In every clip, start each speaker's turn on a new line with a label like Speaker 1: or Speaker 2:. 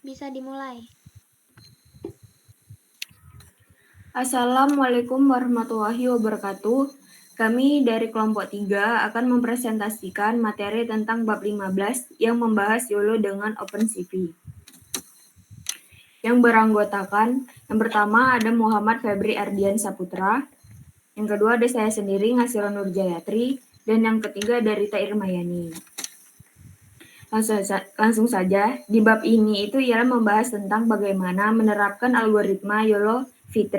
Speaker 1: Bisa dimulai.
Speaker 2: Assalamualaikum warahmatullahi wabarakatuh. Kami dari kelompok 3 akan mempresentasikan materi tentang bab 15 yang membahas YOLO dengan OpenCV. Yang beranggotakan, yang pertama ada Muhammad Febri Ardian Saputra, yang kedua ada saya sendiri Ngasiro Nurjayatri, dan yang ketiga ada Rita Irmayani. Langsung saja, di bab ini itu ialah membahas tentang bagaimana menerapkan algoritma YOLO V3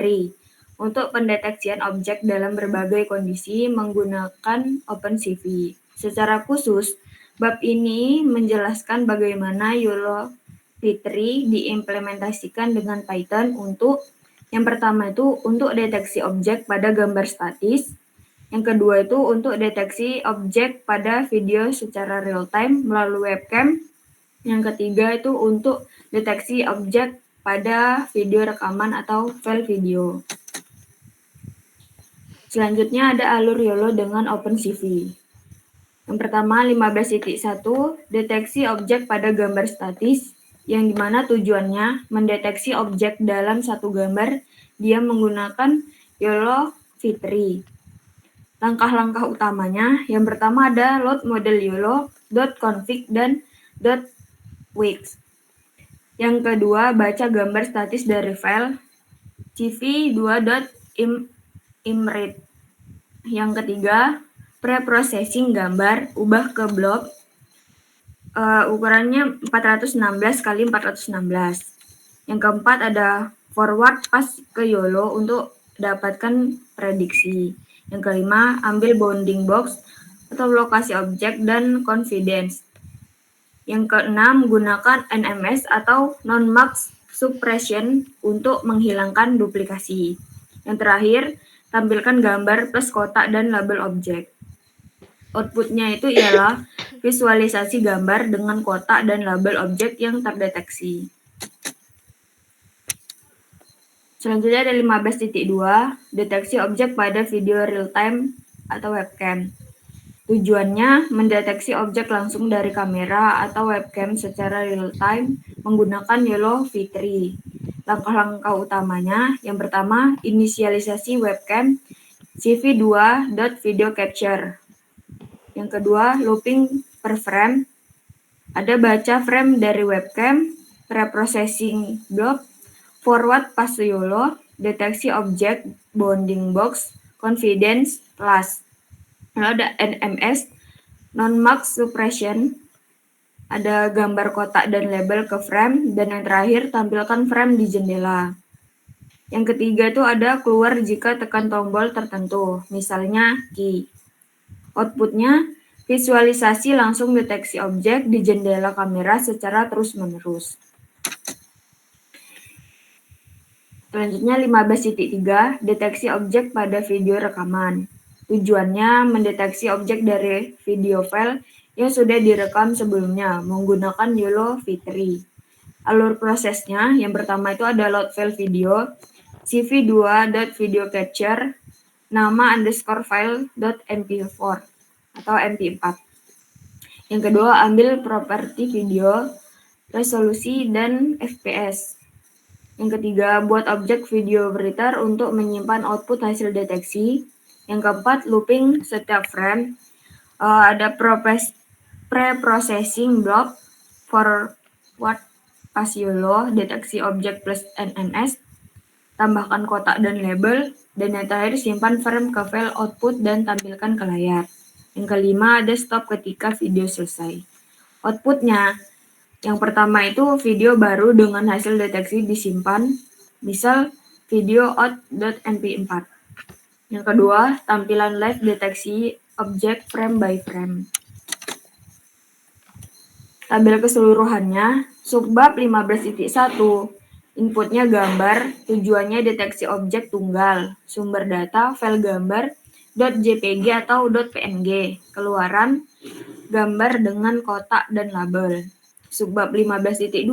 Speaker 2: untuk pendeteksian objek dalam berbagai kondisi menggunakan OpenCV. Secara khusus, bab ini menjelaskan bagaimana YOLO V3 diimplementasikan dengan Python untuk yang pertama itu untuk deteksi objek pada gambar statis, yang kedua itu untuk deteksi objek pada video secara real time melalui webcam. Yang ketiga itu untuk deteksi objek pada video rekaman atau file video. Selanjutnya ada alur YOLO dengan OpenCV. Yang pertama 15.1 deteksi objek pada gambar statis, yang dimana tujuannya mendeteksi objek dalam satu gambar dia menggunakan YOLO V3. Langkah-langkah utamanya, yang pertama ada load model YOLO, .config, dan .wix. Yang kedua, baca gambar statis dari file cv2.imread. Yang ketiga, pre-processing gambar, ubah ke blob, ukurannya 416 x 416. Yang keempat ada forward pass ke YOLO untuk dapatkan prediksi. Yang kelima, ambil bounding box atau lokasi objek dan confidence. Yang keenam, gunakan NMS atau non-max suppression untuk menghilangkan duplikasi. Yang terakhir, tampilkan gambar plus kotak dan label objek. Outputnya itu ialah visualisasi gambar dengan kotak dan label objek yang terdeteksi. Selanjutnya ada 15.2, deteksi objek pada video real time atau webcam. Tujuannya mendeteksi objek langsung dari kamera atau webcam secara real time menggunakan YOLO V3. Langkah-langkah utamanya, yang pertama, inisialisasi webcam cv2.video capture. Yang kedua, looping per frame. Ada baca frame dari webcam, pre-processing blob, forward pass YOLO, deteksi objek, bounding box, confidence, plus. Lalu ada NMS, non-max suppression, ada gambar kotak dan label ke frame, dan yang terakhir tampilkan frame di jendela. Yang ketiga itu ada keluar jika tekan tombol tertentu, misalnya key. Outputnya visualisasi langsung deteksi objek di jendela kamera secara terus-menerus. Selanjutnya 15.3, deteksi objek pada video rekaman. Tujuannya mendeteksi objek dari video file yang sudah direkam sebelumnya menggunakan YOLO V3. Alur prosesnya, yang pertama itu ada load file video, cv2.video capture, nama underscore file.mp4 atau mp4. Yang kedua, ambil properti video, resolusi, dan fps. Yang ketiga, buat objek video writer untuk menyimpan output hasil deteksi. Yang keempat, looping setiap frame. Ada pre-processing block, forward pass YOLO, deteksi objek plus NMS, tambahkan kotak dan label, dan yang terakhir simpan frame ke file output dan tampilkan ke layar. Yang kelima, ada stop ketika video selesai. Outputnya, yang pertama itu video baru dengan hasil deteksi disimpan, misal video out.mp4. Yang kedua, tampilan live deteksi objek frame by frame. Tabel keseluruhannya, subbab 15.1, inputnya gambar, tujuannya deteksi objek tunggal, sumber data, file gambar, .jpg atau .png, keluaran, gambar dengan kotak dan label. Subbab 15.2,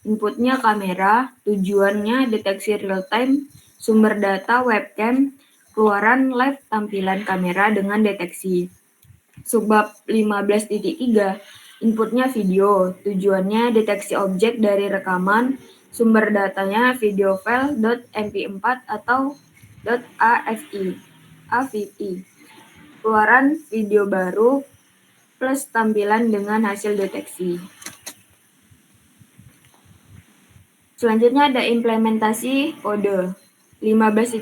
Speaker 2: inputnya kamera, tujuannya deteksi real time, sumber data webcam, keluaran live tampilan kamera dengan deteksi. Subbab 15.3, Inputnya video, tujuannya deteksi objek dari rekaman, sumber datanya video file .mp4 atau .avi. Keluaran video baru plus tampilan dengan hasil deteksi. Selanjutnya ada implementasi kode. 15.1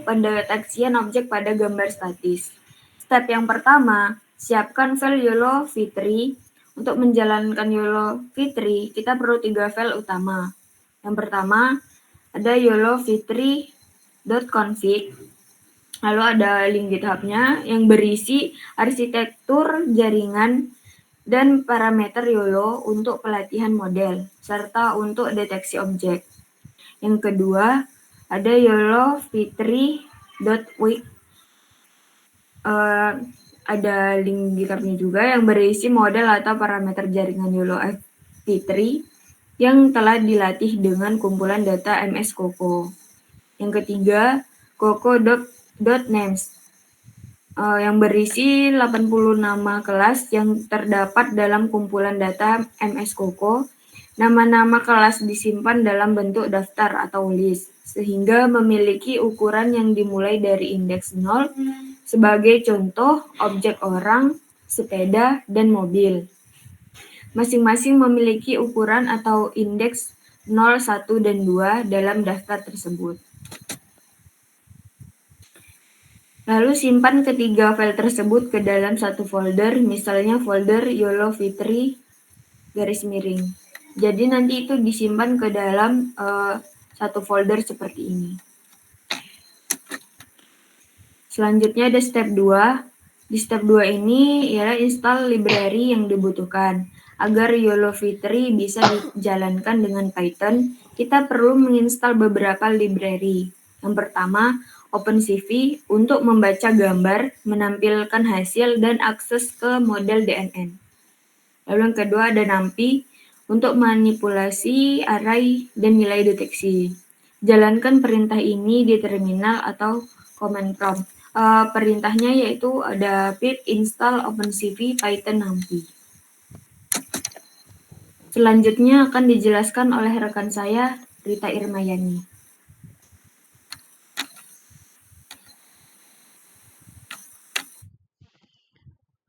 Speaker 2: pendeteksian objek pada gambar statis. Step yang pertama, siapkan file YOLO v3. Untuk menjalankan YOLO v3, kita perlu 3 file utama. Yang pertama, ada YOLO v3.config. Lalu ada link GitHub-nya yang berisi arsitektur jaringan dan parameter YOLO untuk pelatihan model, serta untuk deteksi objek. Yang kedua, ada YOLO v3.wik. Ada link GitHub-nya juga yang berisi model atau parameter jaringan YOLO v3 yang telah dilatih dengan kumpulan data MS Coco. Yang ketiga, coco.names yang berisi 80 nama kelas yang terdapat dalam kumpulan data MS Coco. Nama-nama kelas disimpan dalam bentuk daftar atau list, sehingga memiliki ukuran yang dimulai dari indeks 0, sebagai contoh objek orang, sepeda, dan mobil. Masing-masing memiliki ukuran atau indeks 0, 1, dan 2 dalam daftar tersebut. Lalu simpan ketiga file tersebut ke dalam satu folder, misalnya folder YOLO v3 _. Jadi nanti itu disimpan ke dalam satu folder seperti ini. Selanjutnya ada step 2. Di step 2 ini ialah install library yang dibutuhkan. Agar YOLO v3 bisa dijalankan dengan Python, kita perlu menginstal beberapa library. Yang pertama, OpenCV untuk membaca gambar, menampilkan hasil, dan akses ke model DNN. Lalu yang kedua ada NumPy untuk manipulasi array dan nilai deteksi. Jalankan perintah ini di terminal atau command prompt. Perintahnya yaitu ada pip install OpenCV Python NumPy. Selanjutnya akan dijelaskan oleh rekan saya, Rita Irmayani.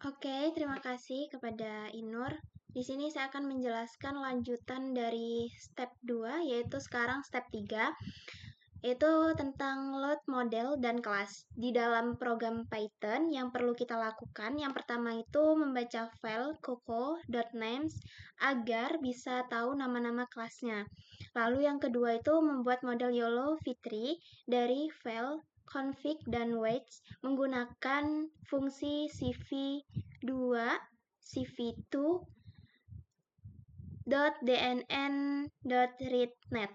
Speaker 1: Oke, terima kasih kepada Inur. Di sini saya akan menjelaskan lanjutan dari step 2, yaitu sekarang step 3, yaitu tentang load model dan kelas. Di dalam program Python yang perlu kita lakukan, yang pertama itu membaca file coco.names agar bisa tahu nama-nama kelasnya. Lalu yang kedua itu membuat model YOLO v3 dari file config dan weights menggunakan fungsi cv2 cv2.dnn.readnet.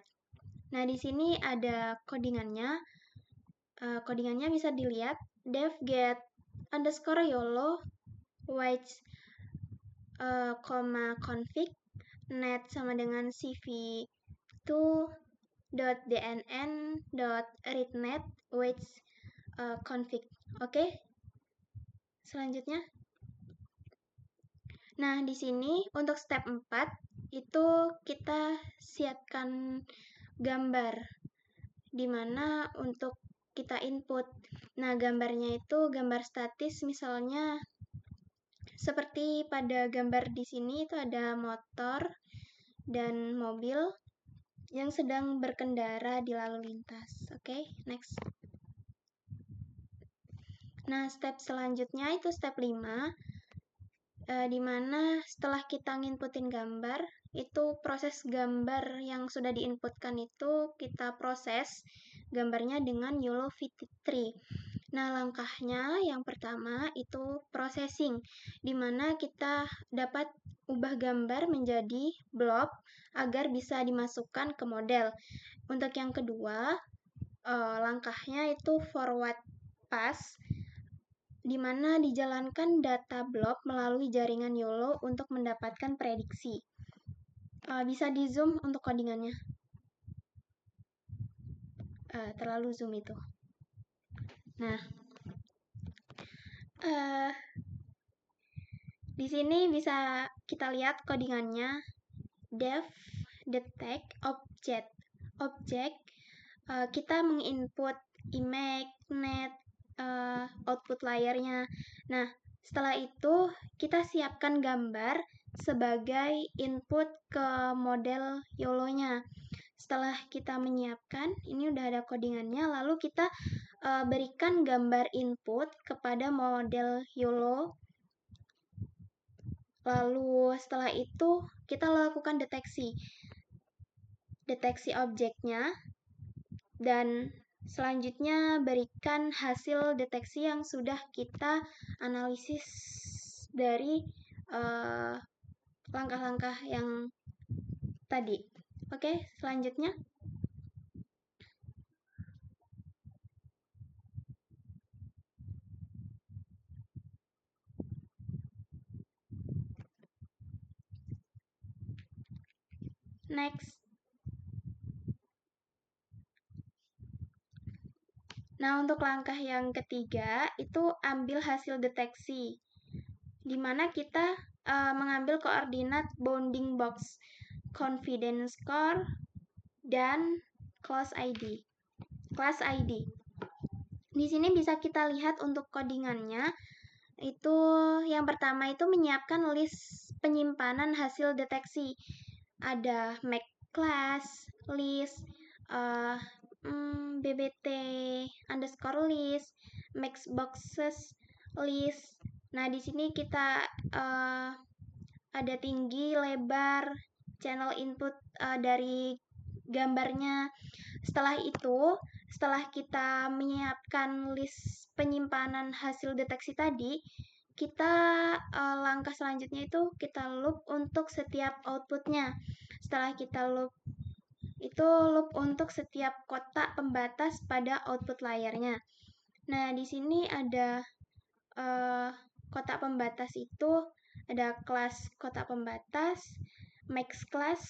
Speaker 1: Nah, di sini ada codingannya. Codingannya bisa dilihat def get underscore YOLO weights, config net sama dengan cv2.dnn.readnet weights config. Oke. Selanjutnya. Nah, di sini untuk step 4 itu kita siapkan gambar di mana untuk kita input. Nah, gambarnya itu gambar statis, misalnya seperti pada gambar di sini itu ada motor dan mobil yang sedang berkendara di lalu lintas. Oke, next. Nah, step selanjutnya itu step 5, di mana setelah kita nginputin gambar, itu proses gambar yang sudah diinputkan itu kita proses gambarnya dengan YOLO v3. Nah, langkahnya yang pertama itu processing, di mana kita dapat ubah gambar menjadi blob agar bisa dimasukkan ke model. Untuk yang kedua, langkahnya itu forward pass, di mana dijalankan data blob melalui jaringan YOLO untuk mendapatkan prediksi. Bisa di zoom untuk codingannya. Terlalu zoom itu. Nah, Di sini bisa kita lihat codingannya. Def detect object kita menginput image net output layarnya. Nah, setelah itu kita siapkan gambar sebagai input ke model YOLO-nya. Setelah kita menyiapkan, ini udah ada codingannya, lalu kita berikan gambar input kepada model YOLO. Lalu setelah itu kita lakukan deteksi objeknya, dan selanjutnya berikan hasil deteksi yang sudah kita analisis dari langkah-langkah yang tadi. Oke, selanjutnya. Next. Nah, untuk langkah yang ketiga, itu ambil hasil deteksi, di mana kita mengambil koordinat bounding box, confidence score, dan class ID. Di sini bisa kita lihat untuk codingannya, itu yang pertama itu menyiapkan list penyimpanan hasil deteksi. Ada make class, list, bbt underscore list, max boxes list. Nah, di sini kita ada tinggi, lebar, channel input dari gambarnya. Setelah itu, setelah kita menyiapkan list penyimpanan hasil deteksi tadi, kita langkah selanjutnya itu kita loop untuk setiap outputnya. Setelah kita loop, itu loop untuk setiap kotak pembatas pada output layarnya. Nah, di sini ada kotak pembatas itu ada kelas kotak pembatas, max class,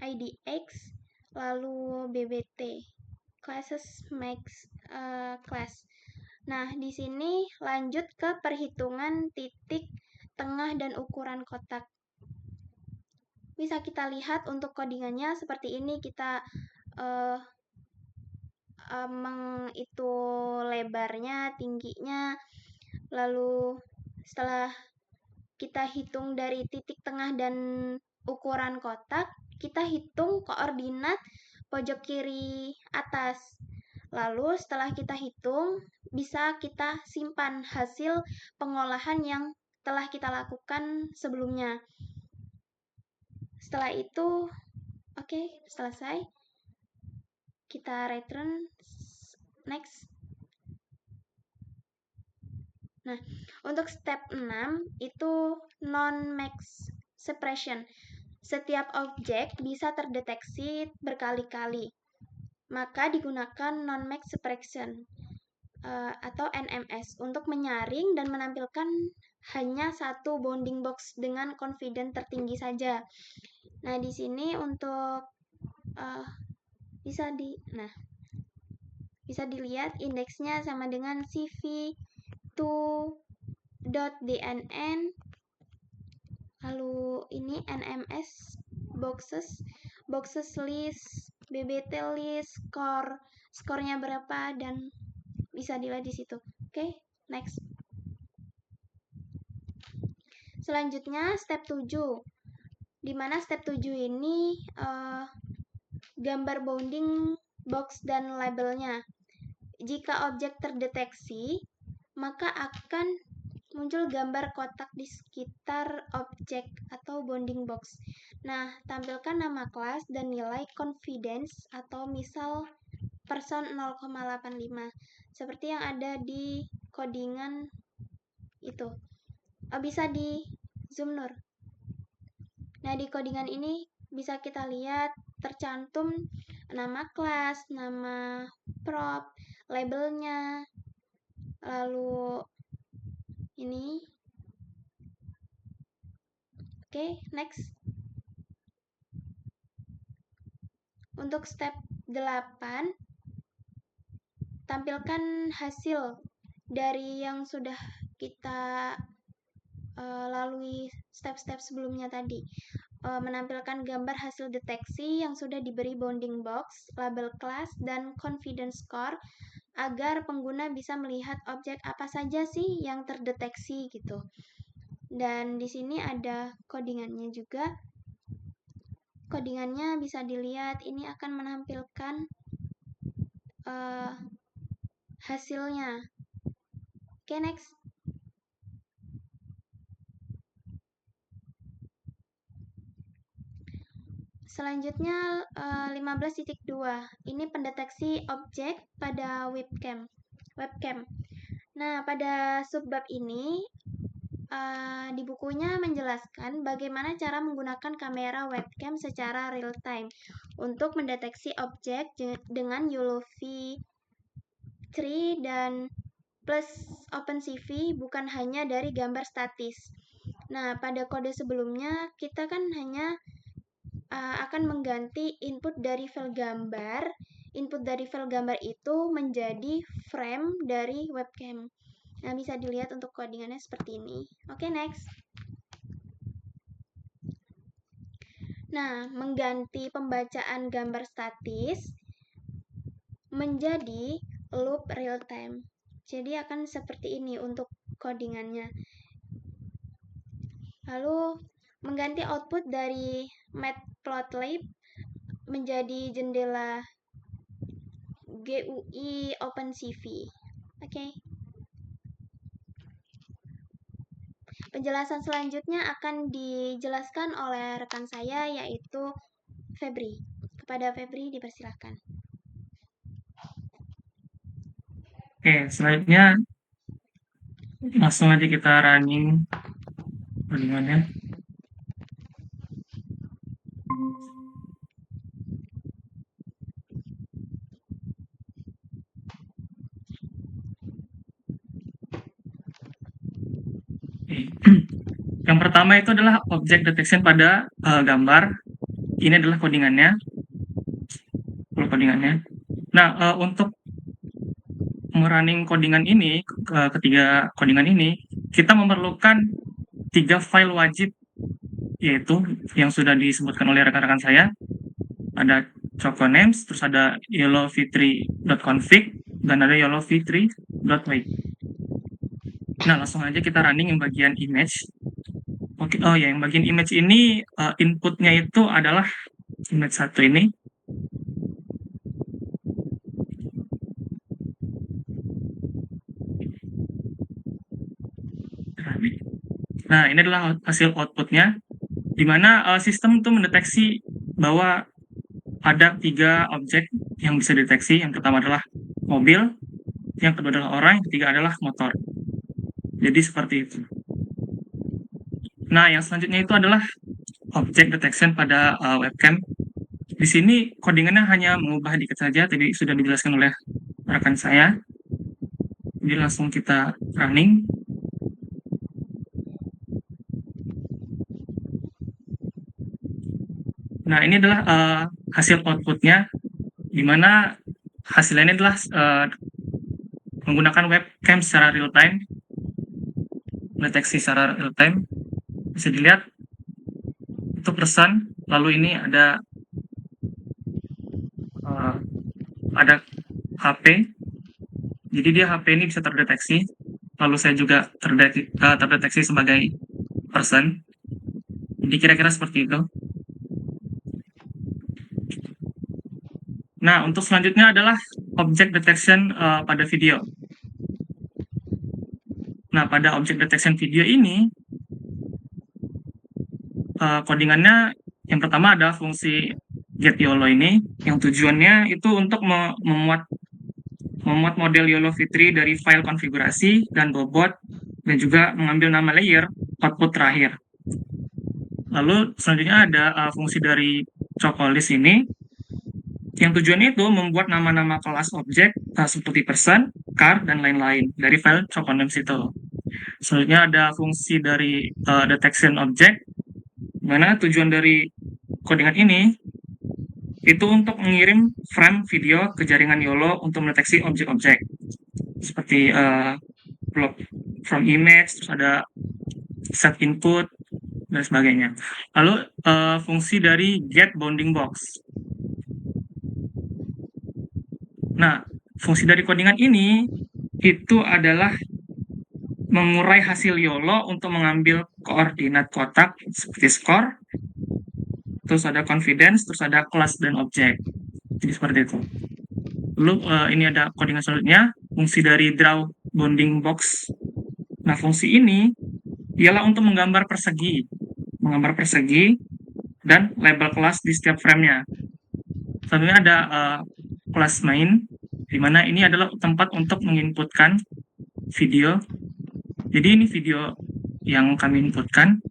Speaker 1: IDX, lalu BBT, classes max class. Nah, di sini lanjut ke perhitungan titik tengah dan ukuran kotak. Bisa kita lihat untuk codingannya seperti ini, kita itu lebarnya, tingginya, lalu setelah kita hitung dari titik tengah dan ukuran kotak, kita hitung koordinat pojok kiri atas. Lalu setelah kita hitung, bisa kita simpan hasil pengolahan yang telah kita lakukan sebelumnya. Setelah itu, oke, selesai. Kita return, next. Nah, untuk step 6 itu non-max suppression. Setiap objek bisa terdeteksi berkali-kali, maka digunakan non-max suppression atau NMS untuk menyaring dan menampilkan hanya satu bounding box dengan confidence tertinggi saja. Nah, di sini untuk bisa dilihat indeksnya sama dengan CV2.dnn, lalu ini NMS boxes list, BBT list, skornya berapa, dan bisa dilihat di situ. Oke, next. Selanjutnya step 7. Di mana step 7 ini gambar bounding box dan labelnya. Jika objek terdeteksi, maka akan muncul gambar kotak di sekitar objek atau bounding box. Nah, tampilkan nama kelas dan nilai confidence atau misal person 0,85 seperti yang ada di codingan itu. Bisa di zoom Nur. Nah, di codingan ini bisa kita lihat tercantum nama kelas, nama prop, labelnya, lalu ini. Oke, next. Untuk step 8, tampilkan hasil dari yang sudah kita lalui step-step sebelumnya tadi. Menampilkan gambar hasil deteksi yang sudah diberi bounding box, label kelas, dan confidence score agar pengguna bisa melihat objek apa saja sih yang terdeteksi gitu. Dan di sini ada codingannya juga. Codingannya bisa dilihat, ini akan menampilkan hasilnya. Oke, next. Selanjutnya 15.2. Ini pendeteksi objek pada webcam. Nah, pada subbab ini di bukunya menjelaskan bagaimana cara menggunakan kamera webcam secara real time untuk mendeteksi objek dengan YOLO V3 dan plus OpenCV, bukan hanya dari gambar statis. Nah, pada kode sebelumnya kita kan hanya akan mengganti input dari file gambar. Input dari file gambar itu menjadi frame dari webcam. Nah, bisa dilihat untuk codingannya seperti ini. Oke, next. Nah, mengganti pembacaan gambar statis menjadi loop real time. Jadi akan seperti ini untuk codingannya. Lalu mengganti output dari matplotlib menjadi jendela GUI OpenCV. Oke. Penjelasan selanjutnya akan dijelaskan oleh rekan saya, yaitu Febri. Kepada Febri dipersilakan.
Speaker 3: Oke, selanjutnya langsung aja kita running codingannya. Yang pertama itu adalah object detection pada gambar. Ini adalah codingannya. Nah, untuk merunning codingan ini, ketiga codingan ini, kita memerlukan 3 file wajib, yaitu yang sudah disebutkan oleh rekan-rekan saya. Ada choconames, terus ada yellowv3.config, dan ada yellowv3.wait. Nah, langsung aja kita running yang bagian image. Oke, oh ya, yang bagian image ini inputnya itu adalah image 1 ini. Nah, ini adalah hasil outputnya, di mana sistem itu mendeteksi bahwa ada 3 objek yang bisa dideteksi. Yang pertama adalah mobil, yang kedua adalah orang, yang ketiga adalah motor. Jadi seperti itu. Nah, yang selanjutnya itu adalah object detection pada webcam. Di sini codingannya hanya mengubah dikit saja, tadi sudah dijelaskan oleh rekan saya. Jadi langsung kita running. Nah, ini adalah hasil outputnya, di mana hasilnya ini adalah menggunakan webcam secara real time, deteksi secara real time. Bisa dilihat itu person, lalu ini ada HP. Jadi dia HP ini bisa terdeteksi, lalu saya juga terdeteksi sebagai person. Jadi kira-kira seperti itu. Nah, untuk selanjutnya adalah object detection pada video. Nah, pada object detection video ini, codingannya yang pertama ada fungsi getYOLO ini, yang tujuannya itu untuk memuat model YOLO V3 dari file konfigurasi dan bobot, dan juga mengambil nama layer output terakhir. Lalu selanjutnya ada fungsi dari chocolist ini, yang tujuannya itu membuat nama-nama kelas objek seperti person, car, dan lain-lain dari file choconames itu. Selanjutnya ada fungsi dari detection object, mana tujuan dari codingan ini itu untuk mengirim frame video ke jaringan YOLO untuk mendeteksi objek-objek seperti from image, terus ada set input, dan sebagainya. Lalu fungsi dari get bounding box. Nah, fungsi dari codingan ini itu adalah mengurai hasil YOLO untuk mengambil koordinat kotak seperti score, terus ada confidence, terus ada kelas dan objek. Jadi seperti itu. Lalu ini ada codingan selanjutnya, fungsi dari draw bounding box. Nah, fungsi ini ialah untuk menggambar persegi dan label kelas di setiap frame-nya. Selanjutnya ada kelas main, di mana ini adalah tempat untuk menginputkan video. Jadi ini video yang kami inputkan.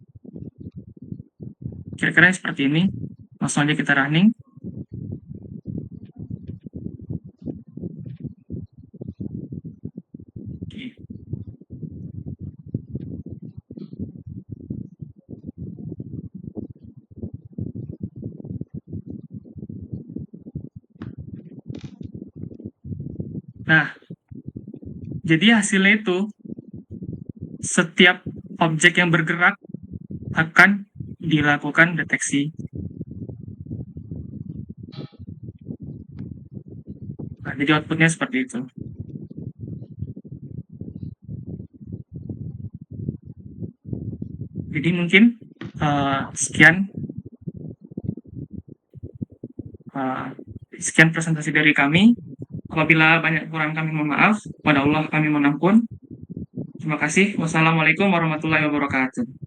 Speaker 3: Kira-kira seperti ini. Langsung aja kita running. Oke. Nah, jadi hasilnya itu setiap objek yang bergerak akan dilakukan deteksi. Nah, jadi outputnya seperti itu. Jadi mungkin sekian presentasi dari kami. Apabila banyak kurang kami mohon maaf. Pada Allah kami mohon ampun. Terima kasih. Wassalamualaikum warahmatullahi wabarakatuh.